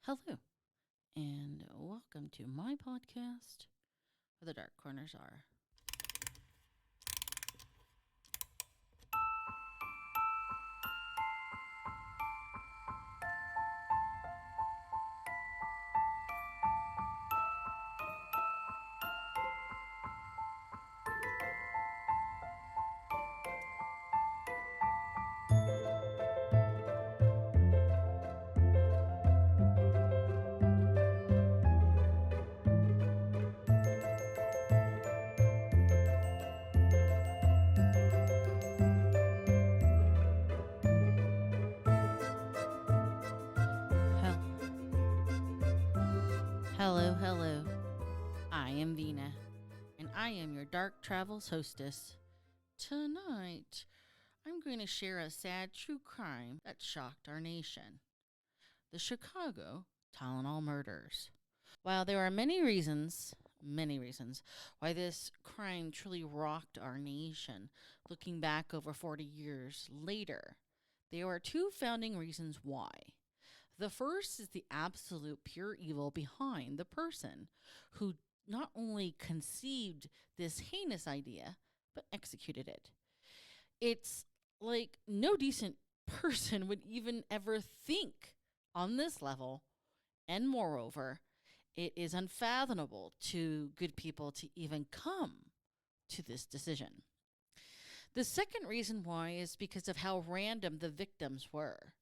Hello, and welcome to my podcast, where the dark corners are. Hel- hello. I am Vina, and I am your Dark Travels hostess. Tonight, I'm going to share a sad true crime that shocked our nation: the Chicago Tylenol murders. While there are many reasons, why this crime truly rocked our nation, looking back over 40 years later, there are two founding reasons why. The first is the absolute pure evil behind the person who not only conceived this heinous idea, but executed it. It's like no decent person would even ever think on this level, and moreover, it is unfathomable to good people to even come to this decision. The second reason why is because of how random the victims were,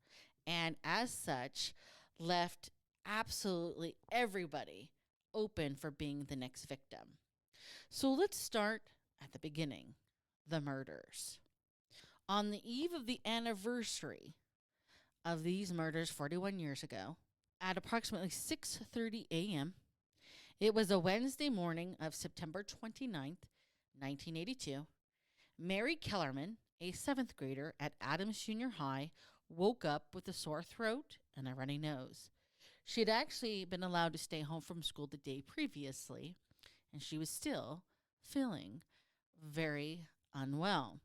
and as such, left absolutely everybody open for being the next victim. So let's start at the beginning: the murders. On the eve of the anniversary of these murders 41 years ago, at approximately 6:30 a.m., it was a Wednesday morning of September 29th, 1982. Mary Kellerman, a 7th grader at Adams Junior High, woke up with a sore throat and a runny nose. She had actually been allowed to stay home from school the day previously, and she was still feeling very unwell.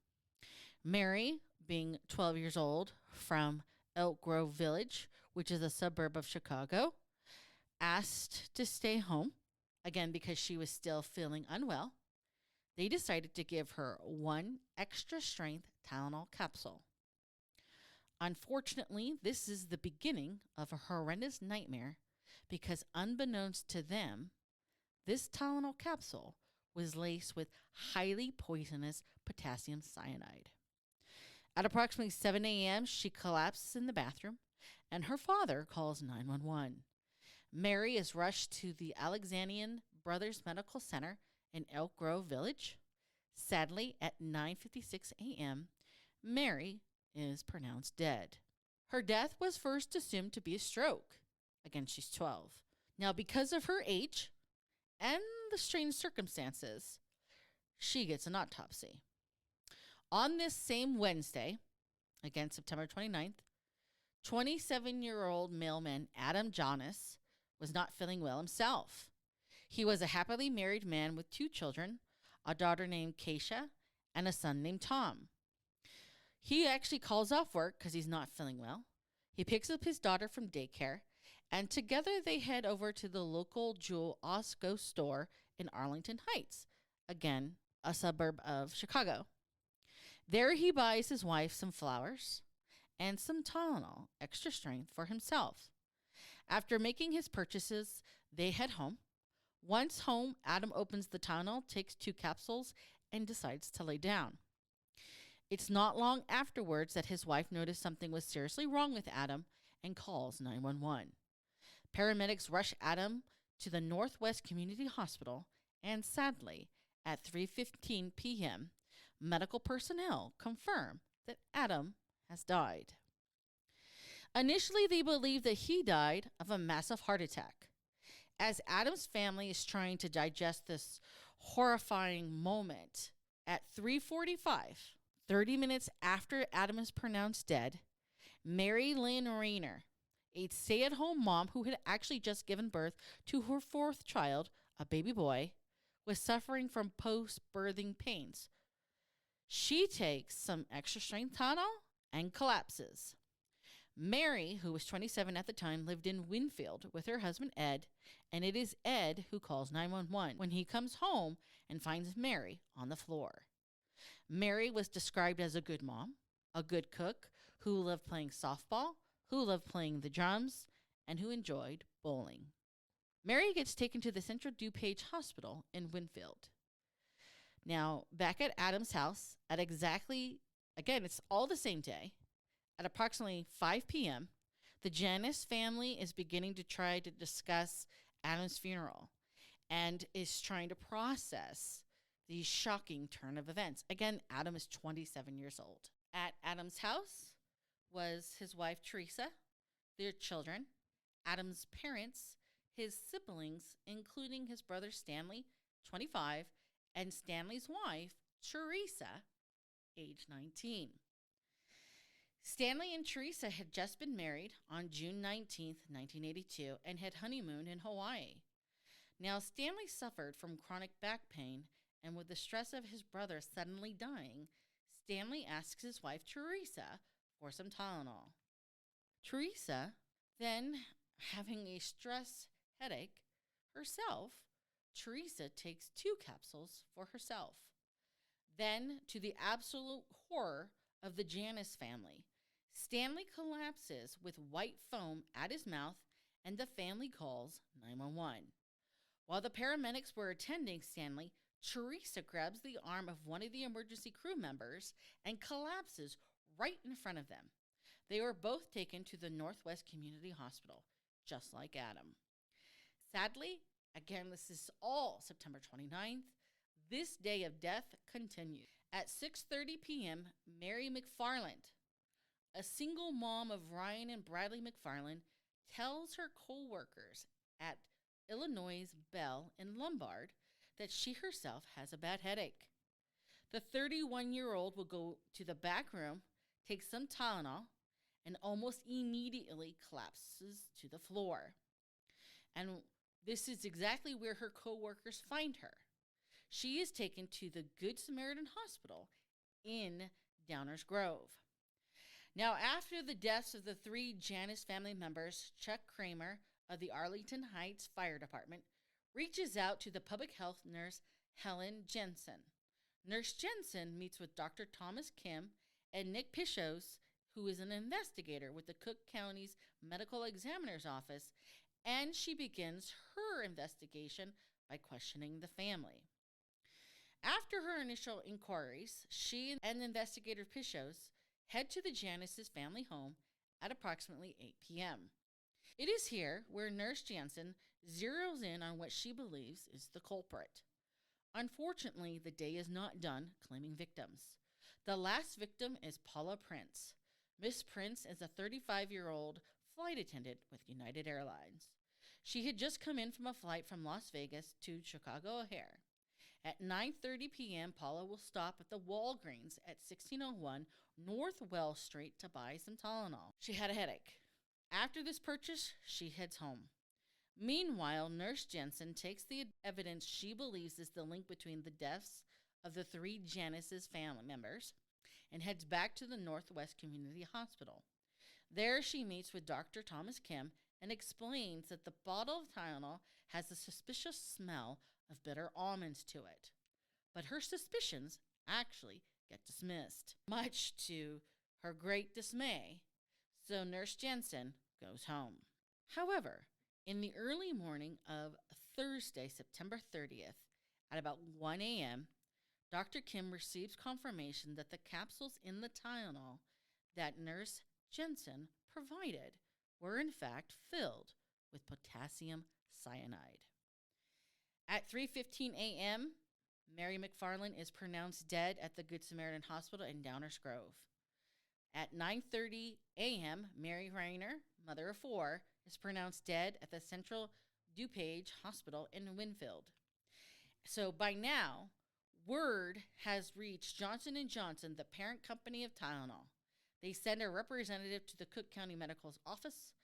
Mary, being 12 years old, from Elk Grove Village, which is a suburb of Chicago, asked to stay home, again because she was still feeling unwell. They decided to give her one extra strength Tylenol capsule. Unfortunately, this is the beginning of a horrendous nightmare because, unbeknownst to them, this Tylenol capsule was laced with highly poisonous potassium cyanide. At approximately 7 a.m., she collapses in the bathroom, and her father calls 911. Mary is rushed to the Alexandrian Brothers Medical Center in Elk Grove Village. Sadly, at 9:56 a.m., Mary is pronounced dead. Her death was first assumed to be a stroke. Again, she's 12. Now, because of her age and the strange circumstances, she gets an autopsy. On this same Wednesday, again September 29th, 27-year-old mailman Adam Jonas was not feeling well himself. He was a happily married man with two children, a daughter named Keisha and a son named Tom. He actually calls off work because he's not feeling well. He picks up his daughter from daycare, and together they head over to the local Jewel Osco store in Arlington Heights, again, a suburb of Chicago. There he buys his wife some flowers and some Tylenol, extra strength, for himself. After making his purchases, they head home. Once home, Adam opens the Tylenol, takes 2 capsules, and decides to lay down. It's not long afterwards that his wife noticed something was seriously wrong with Adam and calls 911. Paramedics rush Adam to the Northwest Community Hospital, and sadly, at 3:15 p.m., medical personnel confirm that Adam has died. Initially, they believed that he died of a massive heart attack. As Adam's family is trying to digest this horrifying moment, at 3:45, 30 minutes after Adam is pronounced dead, Mary Lynn Rayner, a stay-at-home mom who had actually just given birth to her 4th child, a baby boy, was suffering from post-birthing pains. She takes some extra strength Tylenol and collapses. Mary, who was 27 at the time, lived in Winfield with her husband Ed, and it is Ed who calls 911 when he comes home and finds Mary on the floor. Mary was described as a good mom, a good cook, who loved playing softball, who loved playing the drums, and who enjoyed bowling. Mary gets taken to the Central DuPage Hospital in Winfield. Now, back at Adam's house, at exactly, again, it's all the same day, at approximately 5 p.m., the Janus family is beginning to try to discuss Adam's funeral and is trying to process the shocking turn of events. Again, Adam is 27 years old. At Adam's house was his wife, Teresa, their children, Adam's parents, his siblings, including his brother Stanley, 25, and Stanley's wife, Teresa, age 19. Stanley and Teresa had just been married on June 19th, 1982, and had honeymooned in Hawaii. Now, Stanley suffered from chronic back pain, and with the stress of his brother suddenly dying, Stanley asks his wife, Teresa, for some Tylenol. Teresa, then having a stress headache herself, Teresa takes 2 capsules for herself. Then, to the absolute horror of the Janus family, Stanley collapses with white foam at his mouth, and the family calls 911. While the paramedics were attending Stanley, Teresa grabs the arm of one of the emergency crew members and collapses right in front of them. They were both taken to the Northwest Community Hospital, just like Adam. Sadly, again, this is all September 29th, this day of death continues. At 6:30 p.m., Mary McFarland, a single mom of Ryan and Bradley McFarland, tells her co-workers at Illinois' Bell in Lombard that she herself has a bad headache. The 31-year-old will go to the back room, take some Tylenol, and almost immediately collapses to the floor. And this is exactly where her co-workers find her. She is taken to the Good Samaritan Hospital in Downers Grove. Now, after the deaths of the 3 Janus family members, Chuck Kramer of the Arlington Heights Fire Department reaches out to the public health nurse Helen Jensen. Nurse Jensen meets with Dr. Thomas Kim and Nick Pichos, who is an investigator with the Cook County's Medical Examiner's Office, and she begins her investigation by questioning the family. After her initial inquiries, she and investigator Pichos head to the Janus' family home at approximately 8 p.m. It is here where Nurse Jansen zeroes in on what she believes is the culprit. Unfortunately, the day is not done claiming victims. The last victim is Paula Prince. Miss Prince is a 35-year-old flight attendant with United Airlines. She had just come in from a flight from Las Vegas to Chicago O'Hare. At 9:30 p.m., Paula will stop at the Walgreens at 1601 North Well Street to buy some Tylenol. She had a headache. After this purchase, she heads home. Meanwhile, Nurse Jensen takes the evidence she believes is the link between the deaths of the 3 Janus' family members and heads back to the Northwest Community Hospital. There she meets with Dr. Thomas Kim and explains that the bottle of Tylenol has a suspicious smell of bitter almonds to it. But her suspicions actually get dismissed, much to her great dismay. So Nurse Jensen goes home. However, in the early morning of Thursday, September 30th, at about 1 a.m., Dr. Kim receives confirmation that the capsules in the Tylenol that Nurse Jensen provided were in fact filled with potassium cyanide. At 3:15 a.m., Mary McFarland is pronounced dead at the Good Samaritan Hospital in Downers Grove. At 9:30 a.m., Mary Rayner, mother of 4, is pronounced dead at the Central DuPage Hospital in Winfield. So by now, word has reached Johnson & Johnson, the parent company of Tylenol. They send a representative to the Cook County Medical's office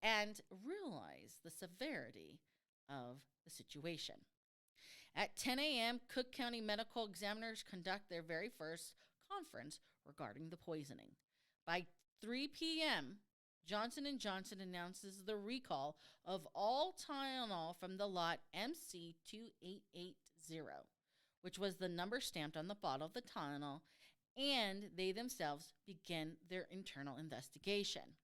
and realize the severity of the situation. At 10 a.m., Cook County Medical Examiners conduct their very first conference regarding the poisoning. By 3 p.m., Johnson & Johnson announces the recall of all Tylenol from the lot MC2880, which was the number stamped on the bottle of the Tylenol, and they themselves begin their internal investigation.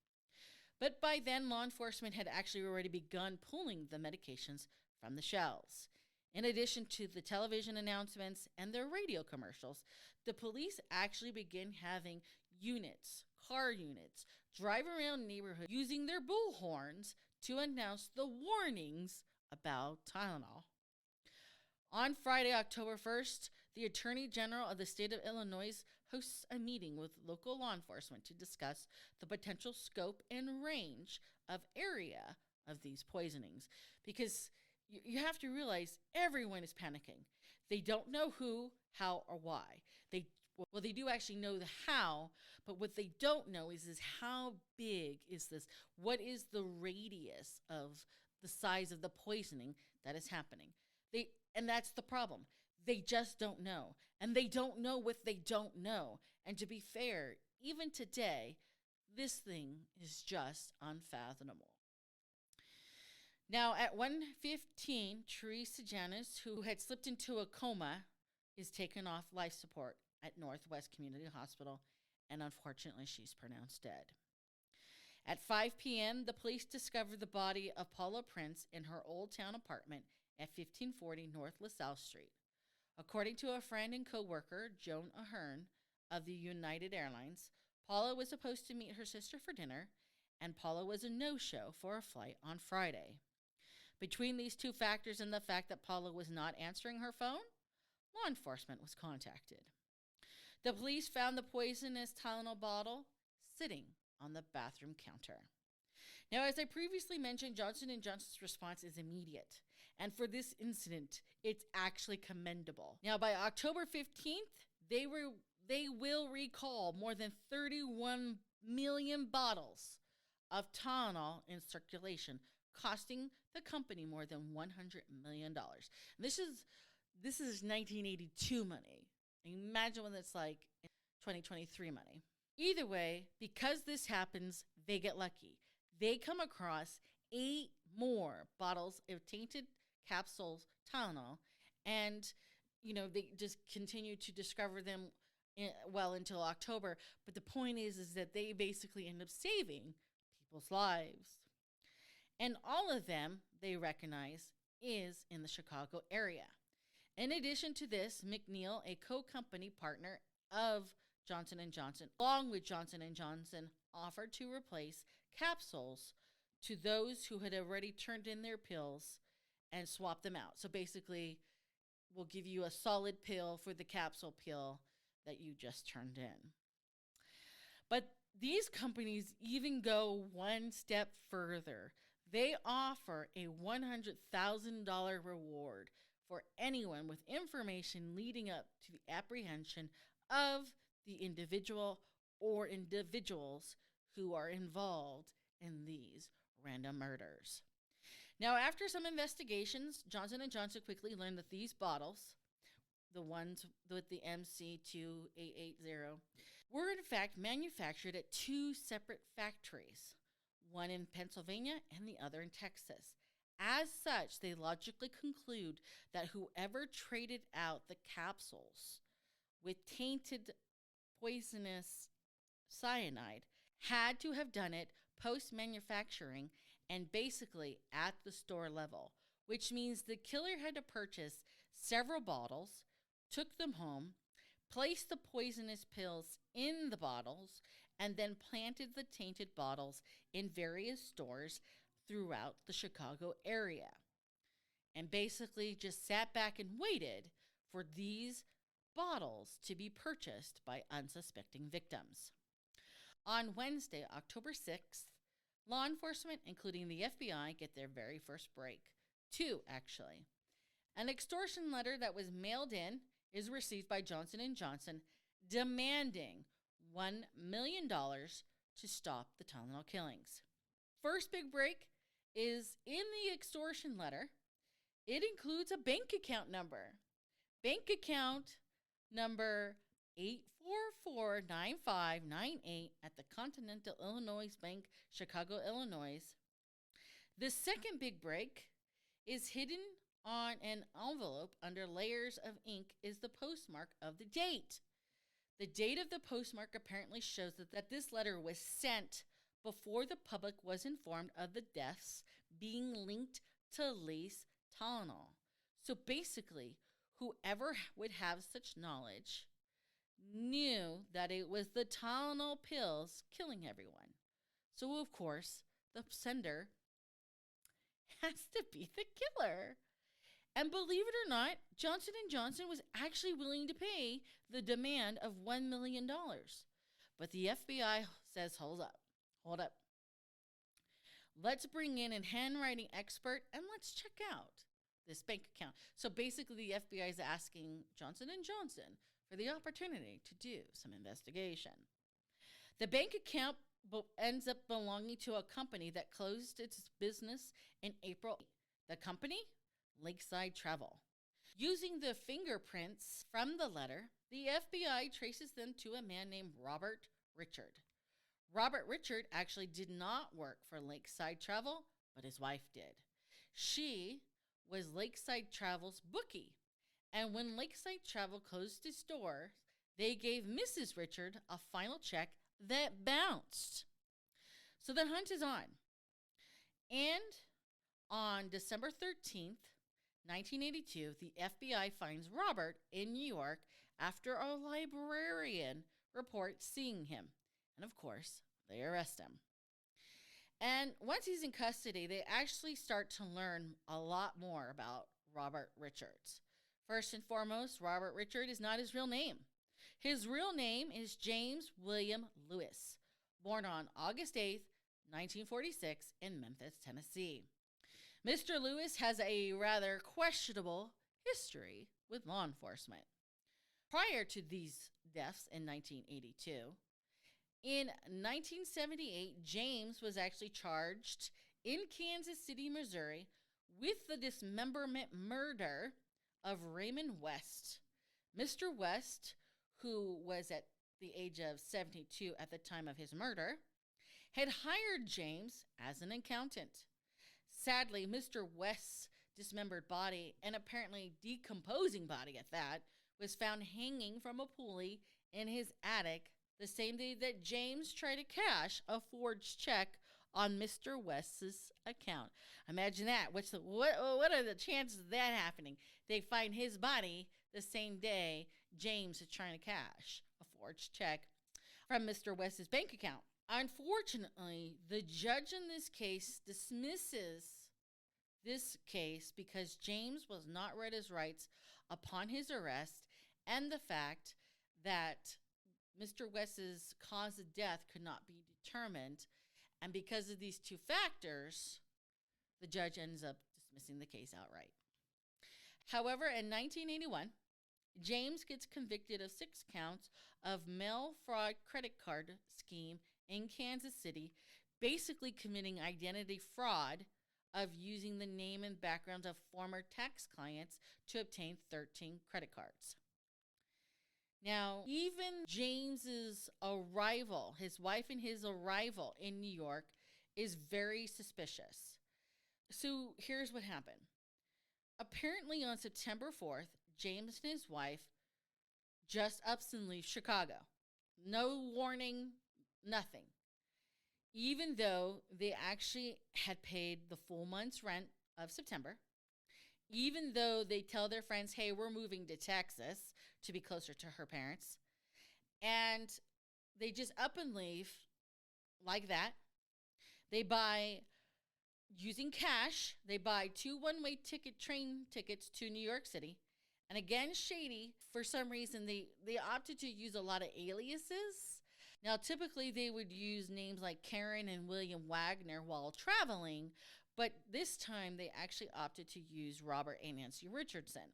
But by then, law enforcement had actually already begun pulling the medications from the shelves. In addition to the television announcements and their radio commercials, the police actually began having car units, drive around neighborhoods using their bullhorns to announce the warnings about Tylenol. On Friday, October 1st, the Attorney General of the state of Illinois hosts a meeting with local law enforcement to discuss the potential scope and range of area of these poisonings. Because you have to realize everyone is panicking. They don't know who, how, or why. They do actually know the how, but what they don't know is how big is this? What is the radius of the size of the poisoning that is happening? And that's the problem. They just don't know. And they don't know what they don't know. And to be fair, even today, this thing is just unfathomable. Now, at 1:15, Teresa Janis, who had slipped into a coma, is taken off life support at Northwest Community Hospital, and unfortunately, she's pronounced dead. At 5 p.m., the police discovered the body of Paula Prince in her Old Town apartment at 1540 North LaSalle Street. According to a friend and co-worker, Joan Ahern of the United Airlines, Paula was supposed to meet her sister for dinner, and Paula was a no-show for a flight on Friday. Between these two factors and the fact that Paula was not answering her phone, law enforcement was contacted. The police found the poisonous Tylenol bottle sitting on the bathroom counter. Now, as I previously mentioned, Johnson & Johnson's response is immediate. And for this incident, it's actually commendable. Now, by October 15th, they will recall more than 31 million bottles of Tylenol in circulation, costing the company more than $100 million. This is 1982 money. Imagine what it's like in 2023 money. Either way, because this happens, they get lucky. They come across 8 more bottles of tainted capsules Tylenol, and they just continue to discover them until October. But the point is that they basically end up saving people's lives. And all of them, they recognize, is in the Chicago area. In addition to this, McNeil, a co-company partner of Johnson & Johnson, along with Johnson & Johnson, offered to replace capsules to those who had already turned in their pills and swap them out. So basically, we'll give you a solid pill for the capsule pill that you just turned in. But these companies even go one step further. They offer a $100,000 reward for anyone with information leading up to the apprehension of the individual or individuals who are involved in these random murders. Now, after some investigations, Johnson & Johnson quickly learned that these bottles, the ones with the MC2880, were in fact manufactured at 2 separate factories, one in Pennsylvania and the other in Texas. As such, they logically conclude that whoever traded out the capsules with tainted poisonous cyanide had to have done it post-manufacturing and basically at the store level, which means the killer had to purchase several bottles, took them home, placed the poisonous pills in the bottles, and then planted the tainted bottles in various stores throughout the Chicago area, and basically just sat back and waited for these bottles to be purchased by unsuspecting victims. On Wednesday, October 6th, law enforcement, including the FBI, get their very first break. 2, actually. An extortion letter that was mailed in is received by Johnson & Johnson demanding $1 million to stop the Tylenol killings. First big break is in the extortion letter. It includes a bank account number. Bank account number 844-9598 at the Continental Illinois Bank, Chicago, Illinois. The second big break is hidden on an envelope under layers of ink is the postmark of the date. The date of the postmark apparently shows that this letter was sent before the public was informed of the deaths being linked to Lee's Tylenol. So basically, whoever would have such knowledge knew that it was the Tylenol pills killing everyone. So of course, the sender has to be the killer. And believe it or not, Johnson & Johnson was actually willing to pay the demand of $1 million. But the FBI says, hold up. Let's bring in a handwriting expert and let's check out this bank account. So basically the FBI is asking Johnson & Johnson for the opportunity to do some investigation. The bank account ends up belonging to a company that closed its business in April. The company? Lakeside Travel. Using the fingerprints from the letter, the FBI traces them to a man named Robert Richard. Robert Richard actually did not work for Lakeside Travel, but his wife did. She was Lakeside Travel's bookie, and when Lakeside Travel closed its doors, they gave Mrs. Richard a final check that bounced. So the hunt is on. And on December 13th, 1982, the FBI finds Robert in New York after a librarian reports seeing him. And of course, they arrest him. And once he's in custody, they actually start to learn a lot more about Robert Richards. First and foremost, Robert Richard is not his real name. His real name is James William Lewis, born on August 8th, 1946 in Memphis, Tennessee. Mr. Lewis has a rather questionable history with law enforcement. Prior to these deaths in 1982, in 1978, James was actually charged in Kansas City, Missouri, with the dismemberment murder of Raymond West. Mr. West, who was at the age of 72 at the time of his murder, had hired James as an accountant. Sadly, Mr. West's dismembered body, and apparently decomposing body at that, was found hanging from a pulley in his attic the same day that James tried to cash a forged check on Mr. West's account. Imagine that. What are the chances of that happening? They find his body the same day James is trying to cash a forged check from Mr. West's bank account. Unfortunately, the judge in this case dismisses this case because James was not read his rights upon his arrest and the fact that Mr. West's cause of death could not be determined. And because of these two factors, the judge ends up dismissing the case outright. However, in 1981, James gets convicted of 6 counts of mail fraud credit card scheme in Kansas City, basically committing identity fraud of using the name and backgrounds of former tax clients to obtain 13 credit cards. Now, even James's arrival, his wife and his arrival in New York is very suspicious. So here's what happened. Apparently on September 4th, James and his wife just ups and leave Chicago. No warning, nothing. Even though they actually had paid the full month's rent of September, even though they tell their friends, hey, we're moving to Texas to be closer to her parents, and they just up and leave like that. They buy, using cash, they buy 2 one-way train tickets to New York City. And again, shady, for some reason, they opted to use a lot of aliases. Now, typically, they would use names like Karen and William Wagner while traveling, but this time they actually opted to use Robert and Nancy Richardson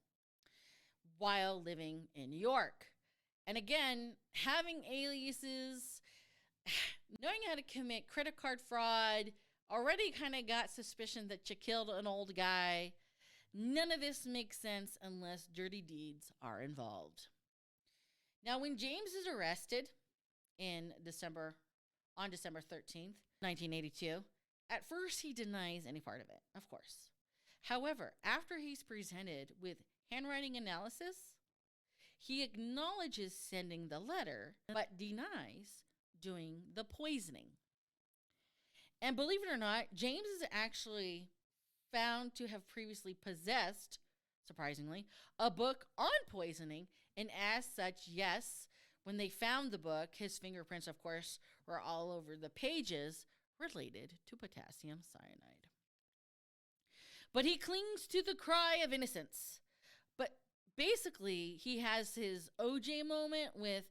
while living in New York. And again, having aliases, knowing how to commit credit card fraud, already kind of got suspicion that you killed an old guy. None of this makes sense unless dirty deeds are involved. Now, when James is arrested in on December 13th, 1982, at first he denies any part of it, of course. However, after he's presented with handwriting analysis, he acknowledges sending the letter, but denies doing the poisoning. And believe it or not, James is actually found to have previously possessed, surprisingly, a book on poisoning. And as such, yes, when they found the book, his fingerprints, of course, were all over the pages related to potassium cyanide. But he clings to the cry of innocence. But basically, he has his OJ moment with,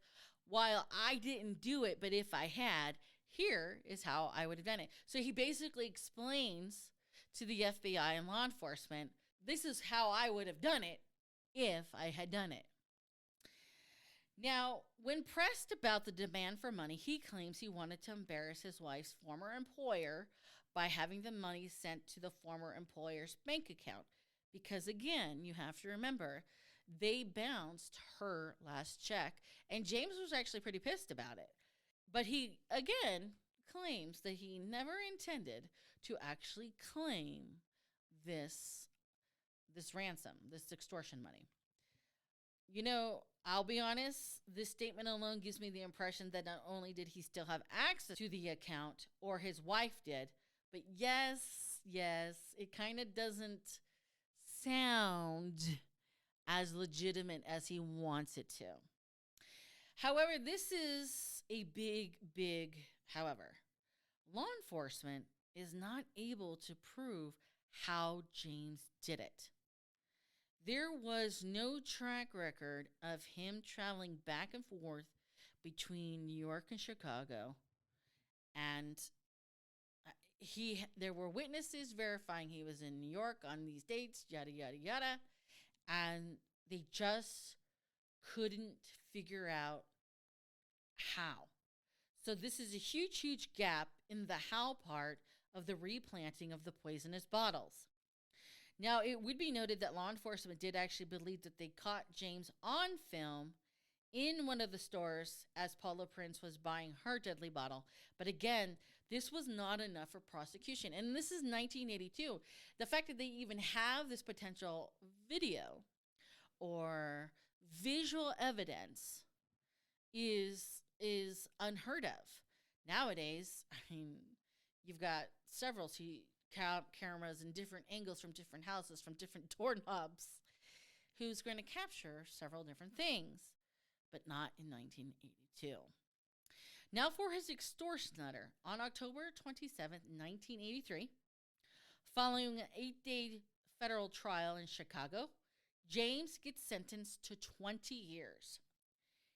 while I didn't do it, but if I had, here is how I would have done it. So he basically explains to the FBI and law enforcement, this is how I would have done it if I had done it. Now, when pressed about the demand for money, he claims he wanted to embarrass his wife's former employer by having the money sent to the former employer's bank account. Because again, you have to remember, they bounced her last check, and James was actually pretty pissed about it. But he, again, claims that he never intended to actually claim this ransom, this extortion money. You know, I'll be honest, this statement alone gives me the impression that not only did he still have access to the account, or his wife did, but yes, it kind of doesn't sound as legitimate as he wants it to. However, this is a big however. Law enforcement is not able to prove how James did it. There was no track record of him traveling back and forth between New York and Chicago, and there were witnesses verifying he was in New York on these dates, yada yada yada, and they just couldn't figure out how. So this is a huge gap in the how part of the replanting of the poisonous bottles. Now, it would be noted that law enforcement did actually believe that they caught James on film in one of the stores as Paula Prince was buying her deadly bottle. But again, this was not enough for prosecution. And this is 1982. The fact that they even have this potential video or visual evidence is unheard of. Nowadays, I mean, you've got several cameras in different angles from different houses, from different doorknobs, who's going to capture several different things, but not in 1982. Now for his extortion letter. On October 27th, 1983, following an 8-day federal trial in Chicago, James gets sentenced to 20 years.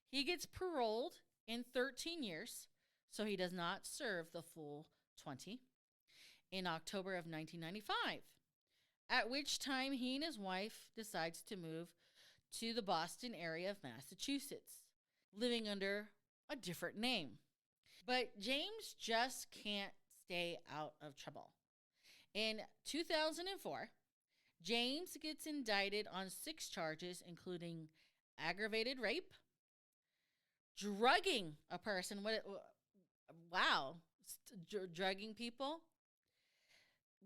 He gets paroled in 13 years, so he does not serve the full 20, in October of 1995, at which time he and his wife decides to move to the Boston area of Massachusetts, living under a different name. But James just can't stay out of trouble. In 2004, James gets indicted on 6 charges, including aggravated rape, drugging a person, drugging people,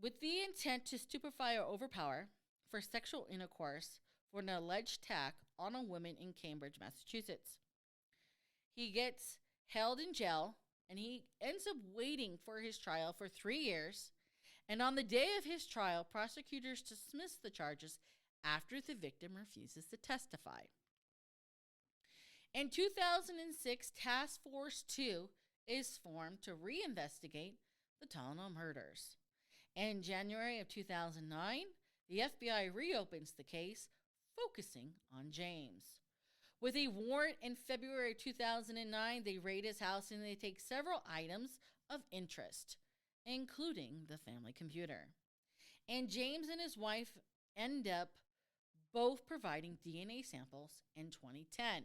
with the intent to stupefy or overpower for sexual intercourse for an alleged attack on a woman in Cambridge, Massachusetts. He gets held in jail, and he ends up waiting for his trial for 3 years. And on the day of his trial, prosecutors dismiss the charges after the victim refuses to testify. In 2006, Task Force 2 is formed to reinvestigate the Tylenol murders. In January of 2009, the FBI reopens the case, focusing on James. With a warrant in February 2009, they raid his house and they take several items of interest, including the family computer. And James and his wife end up both providing DNA samples in 2010.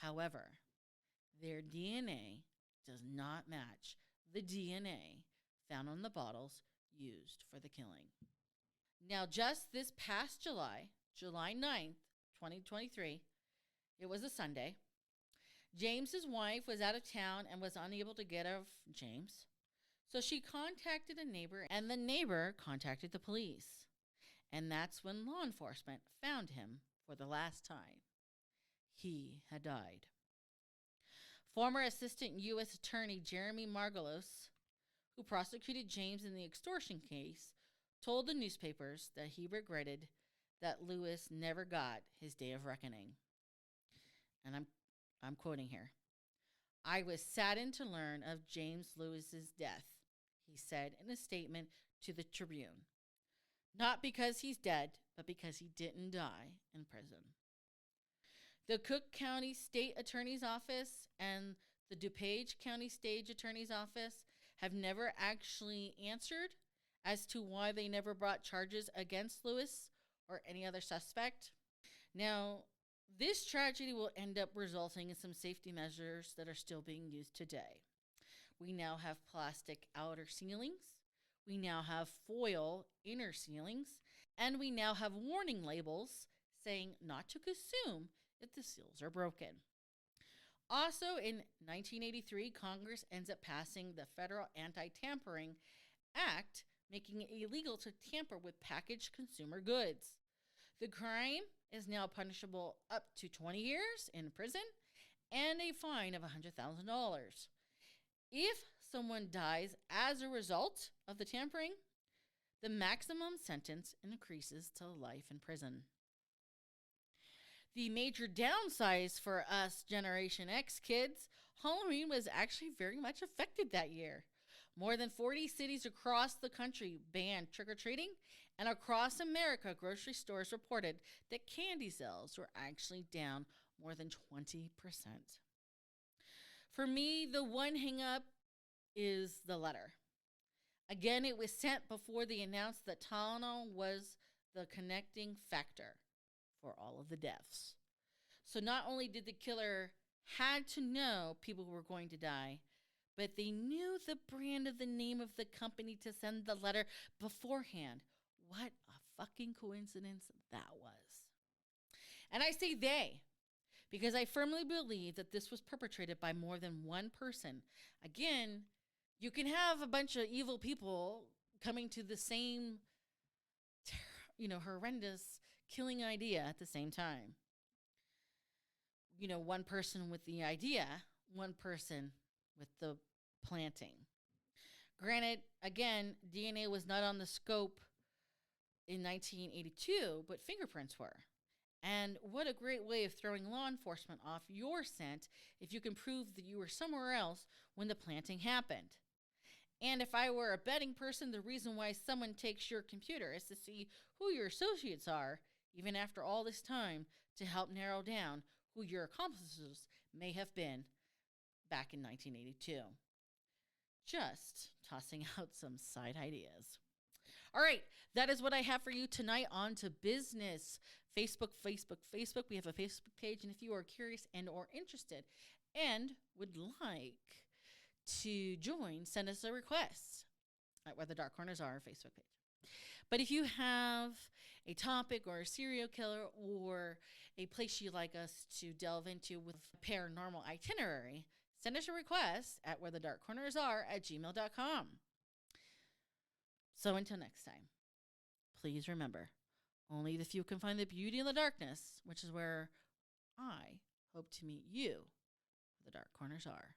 However, their DNA does not match the DNA found on the bottles used for the killing. Now, just this past July 9th, 2023, It was a Sunday. James's wife was out of town and was unable to get of James. So she contacted a neighbor, and the neighbor contacted the police. And that's when law enforcement found him for the last time. He had died. Former Assistant U.S. Attorney Jeremy Margolis, who prosecuted James in the extortion case, told the newspapers that he regretted that Lewis never got his day of reckoning. And I'm quoting here. "I was saddened to learn of James Lewis's death," he said in a statement to the Tribune. "Not because he's dead, but because he didn't die in prison." The Cook County State Attorney's Office and the DuPage County State Attorney's Office have never actually answered as to why they never brought charges against Lewis or any other suspect. Now, this tragedy will end up resulting in some safety measures that are still being used today. We now have plastic outer ceilings, we now have foil inner ceilings, and we now have warning labels saying not to consume if the seals are broken. Also, in 1983, Congress ends up passing the Federal Anti-Tampering Act, making it illegal to tamper with packaged consumer goods. The crime is now punishable up to 20 years in prison and a fine of $100,000. If someone dies as a result of the tampering, the maximum sentence increases to life in prison. The major downsides for us Generation X kids, Halloween was actually very much affected that year. More than 40 cities across the country banned trick-or-treating, and across America, grocery stores reported that candy sales were actually down more than 20%. For me, the one hang-up is the letter. Again, it was sent before they announced that Tylenol was the connecting factor for all of the deaths. So not only did the killer had to know people were going to die, but they knew the brand of the name of the company to send the letter beforehand. What a fucking coincidence that was. And I say they, because I firmly believe that this was perpetrated by more than one person. Again, you can have a bunch of evil people coming to the same, horrendous killing idea at the same time. One person with the idea, one person with the planting. Granted, again, DNA was not on the scope in 1982, but fingerprints were. And what a great way of throwing law enforcement off your scent if you can prove that you were somewhere else when the planting happened. And if I were a betting person, the reason why someone takes your computer is to see who your associates are, even after all this time, to help narrow down who your accomplices may have been back in 1982. Just tossing out some side ideas. All right, that is what I have for you tonight. On to business. Facebook. We have a Facebook page, and if you are curious and or interested and would like to join, send us a request at Where the Dark Corners Are, our Facebook page. But if you have a topic or a serial killer or a place you'd like us to delve into with a paranormal itinerary, send us a request at wherethedarkcornersare@gmail.com. So until next time, please remember, only the few can find the beauty in the darkness, which is where I hope to meet you, where the dark corners are.